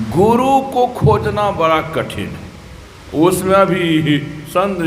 गुरु को खोजना बड़ा कठिन है। उसमें भी संत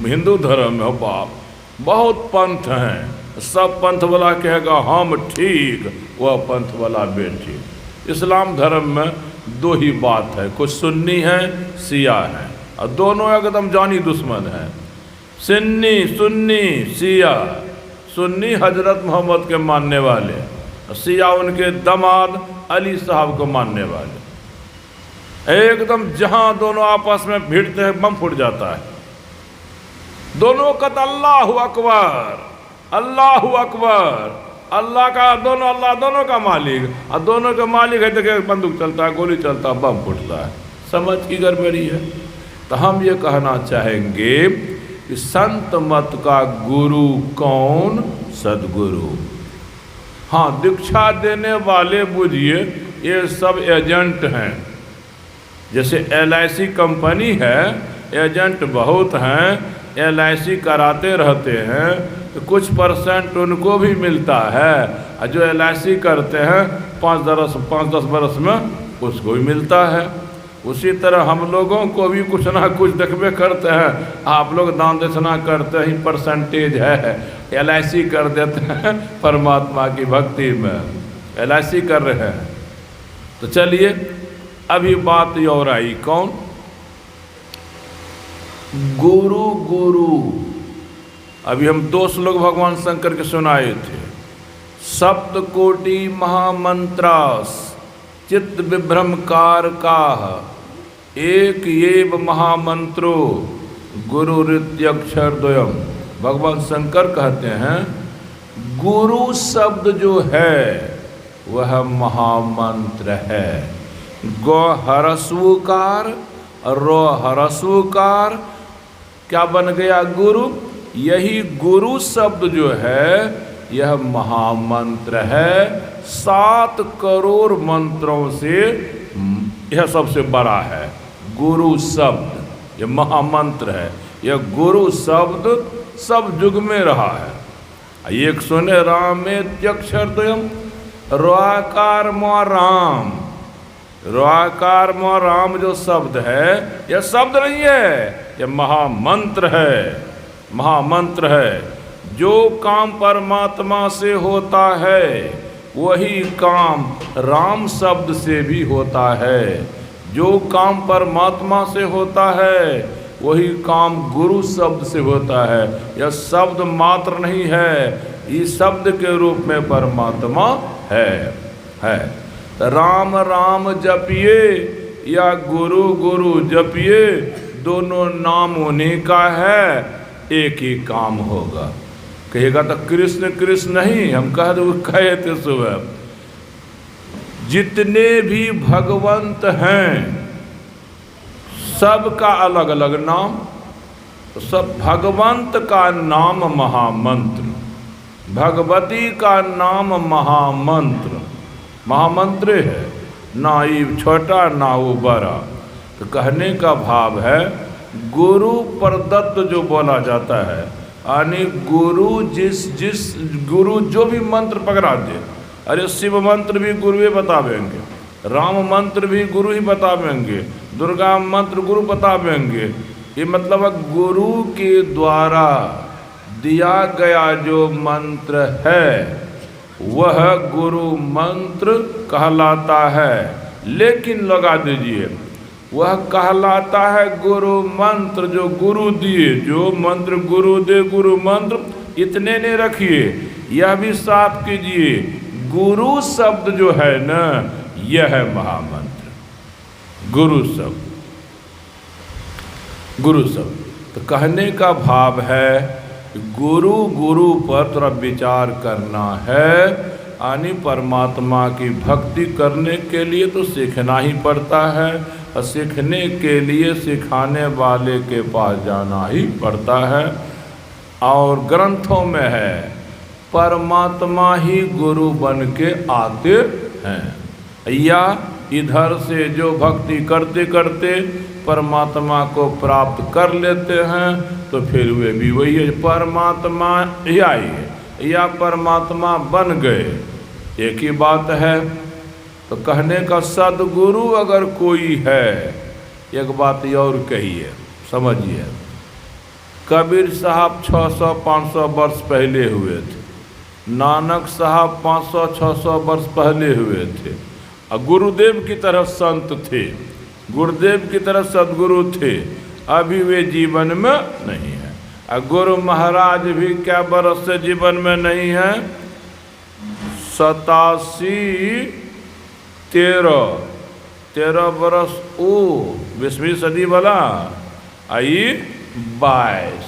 हिंदू धर्म में बाप बहुत पंथ हैं, सब पंथ वाला कहेगा हम ठीक, वह पंथ वाला बेठीक। इस्लाम धर्म में दो ही बात है, कुछ सुन्नी है शिया है, और दोनों एकदम जानी दुश्मन है। सुन्नी शिया, सुन्नी हजरत मोहम्मद के मानने वाले, शिया उनके दामाद अली साहब को मानने वाले। एकदम जहां दोनों आपस में भिड़ते हैं बम फूट जाता है। दोनों का अल्लाहु अकबर, अल्लाहु अकबर, अल्लाह का दोनों, अल्लाह दोनों का मालिक, और दोनों के मालिक है तो बंदूक चलता है, गोली चलता है, बम फूटता है। समझ की गड़बड़ी है। तो हम ये कहना चाहेंगे कि संत मत का गुरु कौन? सदगुरु। हाँ, दीक्षा देने वाले बुझिए ये सब एजेंट हैं। जैसे LIC कंपनी है, एजेंट बहुत हैं, LIC कराते रहते हैं, तो कुछ % उनको भी मिलता है, और जो LIC करते हैं 5-10 बरस में उसको भी मिलता है। उसी तरह हम लोगों को भी कुछ ना कुछ देखबे करते हैं। आप लोग दान दक्षिणा करते ही परसेंटेज है, LIC कर देते हैं परमात्मा की भक्ति में, LIC कर रहे हैं। तो चलिए अभी बात और आई, कौन? गुरु। गुरु अभी हम 2 श्लोक भगवान शंकर के सुनाए थे। सप्तकोटि महामंत्रास चित्त विभ्रम कारकाः एक एव महामंत्रो गुरुरित्यक्षर द्वयम्। भगवान शंकर कहते हैं गुरु शब्द जो है वह महामंत्र है। गो ह्रस्वकार, रो ह्रस्वकार, क्या बन गया? गुरु। यही गुरु शब्द जो है यह महामंत्र है। 7 करोड़ मंत्रों से यह सबसे बड़ा है गुरु शब्द। यह महामंत्र है। यह गुरु शब्द सब युग में रहा है। एक सुने रामेत्यक्षर द्वयम्, रोआकार म राम। रोआकार म राम जो शब्द है यह शब्द नहीं है, यह महामंत्र है। महामंत्र है। जो काम परमात्मा से होता है वही काम राम शब्द से भी होता है। जो काम परमात्मा से होता है वही काम गुरु शब्द से होता है। यह शब्द मात्र नहीं है, इस शब्द के रूप में परमात्मा है। राम राम जपिए या गुरु गुरु जपिए, दोनों नाम उन्हीं का है, एक ही काम होगा। कहेगा तो कृष्ण कृष्ण नहीं, हम कहे थे सुबह, जितने भी भगवंत हैं सबका अलग अलग नाम, तो सब भगवंत का नाम महामंत्र, भगवती का नाम महामंत्र। महामंत्र है, ना ये छोटा ना वो बड़ा। तो कहने का भाव है गुरु प्रदत्त जो बोला जाता है, यानी गुरु जिस गुरु जो भी मंत्र पकड़ा दे। अरे शिव मंत्र भी गुरु ही बतावेंगे, राम मंत्र भी गुरु ही बतावेंगे, दुर्गा मंत्र गुरु बतावेंगे। ये मतलब गुरु के द्वारा दिया गया जो मंत्र है वह गुरु मंत्र कहलाता है। लेकिन लगा दीजिए, वह कहलाता है गुरु मंत्र जो गुरु दिए, जो मंत्र गुरु दे, गुरु मंत्र इतने ने रखिए। यह भी साफ कीजिए, गुरु शब्द जो है ना यह है महामंत्र। गुरु शब्द, गुरु शब्द। तो कहने का भाव है गुरु गुरु पर थोड़ा विचार करना है। यानी परमात्मा की भक्ति करने के लिए तो सीखना ही पड़ता है, और सीखने के लिए सिखाने वाले के पास जाना ही पड़ता है। और ग्रंथों में है परमात्मा ही गुरु बन के आते हैं, या इधर से जो भक्ति करते करते परमात्मा को प्राप्त कर लेते हैं तो फिर वे भी वही है, परमात्मा ही आई है या परमात्मा बन गए, एक ही बात है। तो कहने का सदगुरु अगर कोई है, एक बात और कहिए, समझिए। कबीर साहब 600-500 वर्ष पहले हुए थे, नानक साहब 500-600 वर्ष पहले हुए थे, और गुरुदेव की तरह संत थे, गुरुदेव की तरह सदगुरु थे। अभी वे जीवन में नहीं है। और गुरु महाराज भी क्या बरस से जीवन में नहीं है? 13 बरस ओ 20वीं सदी वाला आई 22,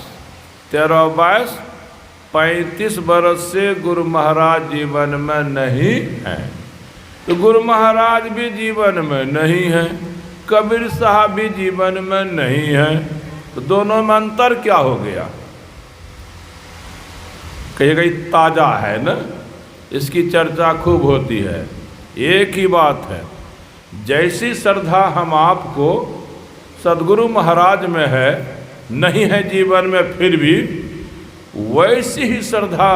13-22 35 बरस से गुरु महाराज जीवन में नहीं है। तो गुरु महाराज भी जीवन में नहीं है, कबीर साहब भी जीवन में नहीं है, तो दोनों में अंतर क्या हो गया? कहीं कहीं ताजा है ना, इसकी चर्चा खूब होती है। एक ही बात है, जैसी श्रद्धा हम आपको सदगुरु महाराज में है, नहीं है जीवन में फिर भी, वैसी ही श्रद्धा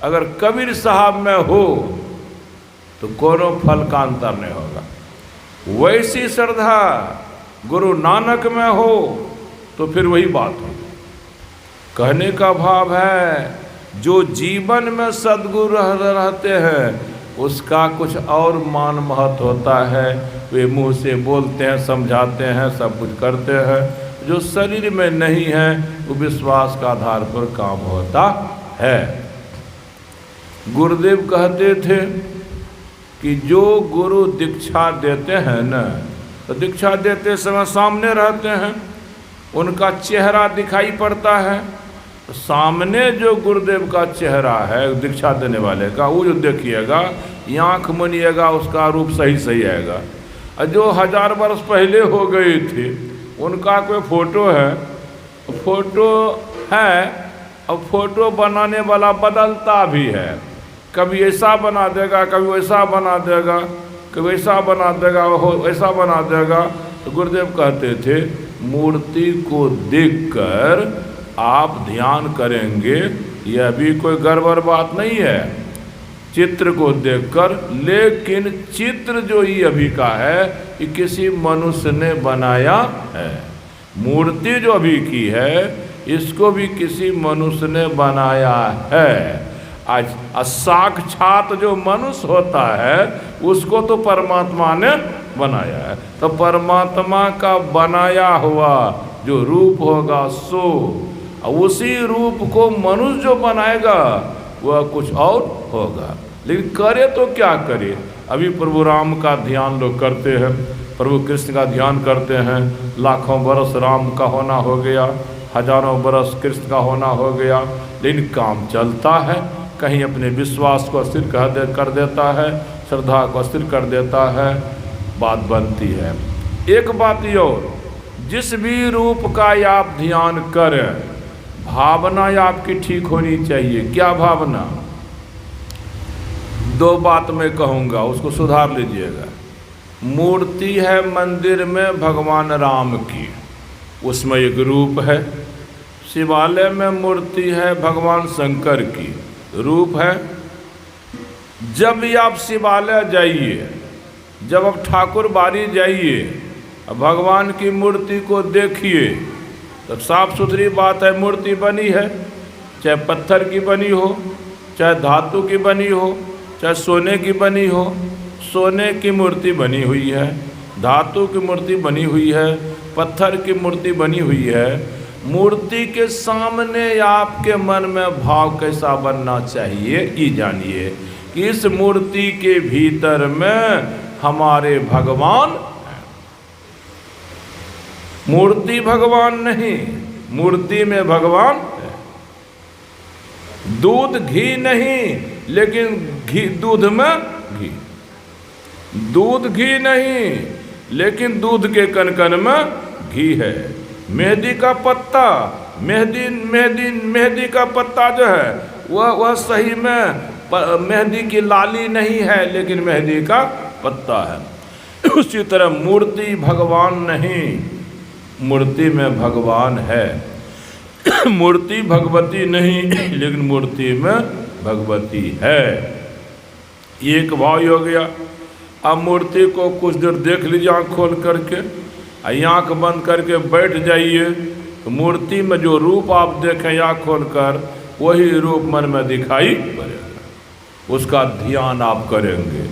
अगर कबीर साहब में हो तो कोनो फल का अंतर नहीं होगा। वैसी श्रद्धा गुरु नानक में हो तो फिर वही बात हो। कहने का भाव है, जो जीवन में सदगुरु रहते हैं उसका कुछ और मान महत्व होता है। वे मुंह से बोलते हैं, समझाते हैं, सब कुछ करते हैं। जो शरीर में नहीं है वो विश्वास का आधार पर काम होता है। गुरुदेव कहते थे कि जो गुरु दीक्षा देते हैं न, तो दीक्षा देते समय सामने रहते हैं, उनका चेहरा दिखाई पड़ता है। तो सामने जो गुरुदेव का चेहरा है दीक्षा देने वाले का, वो जो देखिएगा, आँख मुनिएगा, उसका रूप सही सही आएगा। और जो 1000 वर्ष पहले हो गई थी, उनका कोई फोटो है, फोटो है, और फोटो बनाने वाला बदलता भी है। कभी ऐसा बना देगा, कभी वैसा बना देगा, कभी ऐसा बना देगा, वैसा बना देगा। तो गुरुदेव कहते थे, मूर्ति को देखकर आप ध्यान करेंगे, यह भी कोई गड़बड़ बात नहीं है, चित्र को देखकर। लेकिन चित्र जो ये अभी का है, ये किसी मनुष्य ने बनाया है। मूर्ति जो अभी की है, इसको भी किसी मनुष्य ने बनाया है। आज साक्षात जो मनुष्य होता है उसको तो परमात्मा ने बनाया है। तो परमात्मा का बनाया हुआ जो रूप होगा सो, उसी रूप को मनुष्य जो बनाएगा वह कुछ और होगा। लेकिन करे तो क्या करे? अभी प्रभु राम का ध्यान लोग करते हैं, प्रभु कृष्ण का ध्यान करते हैं, लाखों बरस राम का होना हो गया, हजारों बरस कृष्ण का होना हो गया, लेकिन काम चलता है। कहीं अपने विश्वास को अस्थिर कर देता है, श्रद्धा को अस्थिर कर देता है, बात बनती है। एक बात और, जिस भी रूप का आप ध्यान करें, भावना आपकी ठीक होनी चाहिए। क्या भावना? 2 बात मैं कहूँगा, उसको सुधार लीजिएगा। मूर्ति है मंदिर में भगवान राम की, उसमें एक रूप है। शिवालय में मूर्ति है भगवान शंकर की, रूप है। जब भी आप शिवालय जाइए, जब आप ठाकुर बाड़ी जाइए, भगवान की मूर्ति को देखिए, तो साफ सुथरी बात है, मूर्ति बनी है, चाहे पत्थर की बनी हो, चाहे धातु की बनी हो, चाहे सोने की बनी हो। सोने की मूर्ति बनी हुई है, धातु की मूर्ति बनी हुई है, पत्थर की मूर्ति बनी हुई है। मूर्ति के सामने आपके मन में भाव कैसा बनना चाहिए, ये जानिए कि इस मूर्ति के भीतर में हमारे भगवान हैं। मूर्ति भगवान नहीं, मूर्ति में भगवान है। दूध घी नहीं, लेकिन घी दूध में घी। दूध घी नहीं, लेकिन दूध के कण-कण में घी है। मेहंदी का पत्ता, मेहंदी का पत्ता जो है वह सही में मेहंदी की लाली नहीं है, लेकिन मेहंदी का पत्ता है। उसी तरह मूर्ति भगवान नहीं, मूर्ति में भगवान है। मूर्ति भगवती नहीं, लेकिन मूर्ति में भगवती है। एक भाव हो गया। अब मूर्ति को कुछ देर देख लीजिए आँख खोल करके, आँख बंद करके बैठ जाइए, तो मूर्ति में जो रूप आप देखें आँख खोल कर, वही रूप मन में दिखाई पड़ेगा। उसका ध्यान आप करेंगे,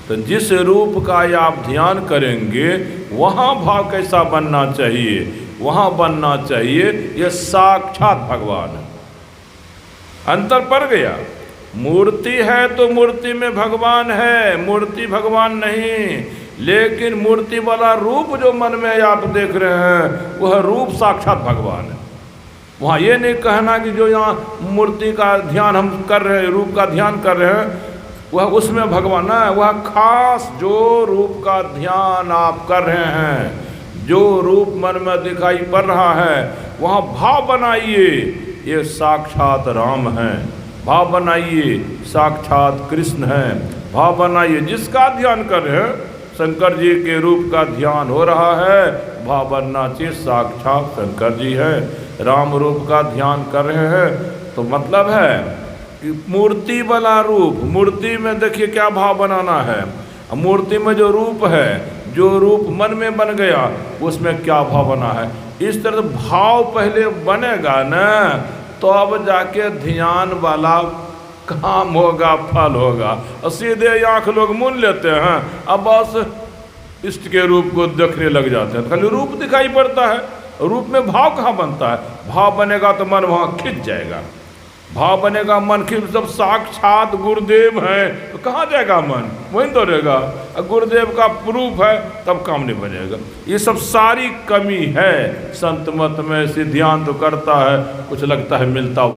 तो जिस रूप का आप ध्यान करेंगे वहाँ भाव कैसा बनना चाहिए, वहाँ बनना चाहिए ये साक्षात भगवान है। अंतर पड़ गया। मूर्ति है तो मूर्ति में भगवान है, मूर्ति भगवान नहीं। लेकिन मूर्ति वाला रूप जो मन में आप देख रहे हैं वह रूप साक्षात भगवान है। वहाँ ये नहीं कहना कि जो यहाँ मूर्ति का ध्यान हम कर रहे हैं, रूप का ध्यान कर रहे हैं, वह उसमें भगवान है। वह खास जो रूप का ध्यान आप कर रहे हैं, जो रूप मन में दिखाई पड़ रहा है, वहाँ भाव बनाइए ये साक्षात राम हैं, भाव बनाइए साक्षात कृष्ण हैं, भाव बनाइए जिसका ध्यान कर रहे हैं शंकर जी के रूप का ध्यान हो रहा है, भाव बनना चाहिए साक्षात शंकर जी हैं, राम रूप का ध्यान कर रहे हैं। तो मतलब है कि मूर्ति वाला रूप, मूर्ति में देखिए क्या भाव बनाना है, मूर्ति में जो रूप है, जो रूप मन में बन गया उसमें क्या भाव बना है, इस तरह भाव पहले बनेगा ना, तो अब जाके ध्यान वाला काम होगा, फल होगा। और सीधे आँख लोग मूंद लेते हैं, अब बस इष्ट के रूप को देखने लग जाते हैं, खाली रूप दिखाई पड़ता है, रूप में भाव कहाँ बनता है। भाव बनेगा तो मन वहाँ खिंच जाएगा, भाव बनेगा मन खिंच, जब साक्षात गुरुदेव हैं तो कहाँ जाएगा मन, वहीं तो रहेगा। गुरुदेव का प्रूफ है तब काम नहीं बनेगा। ये सब सारी कमी है संत मत में। से ध्यान तो करता है, कुछ लगता है मिलता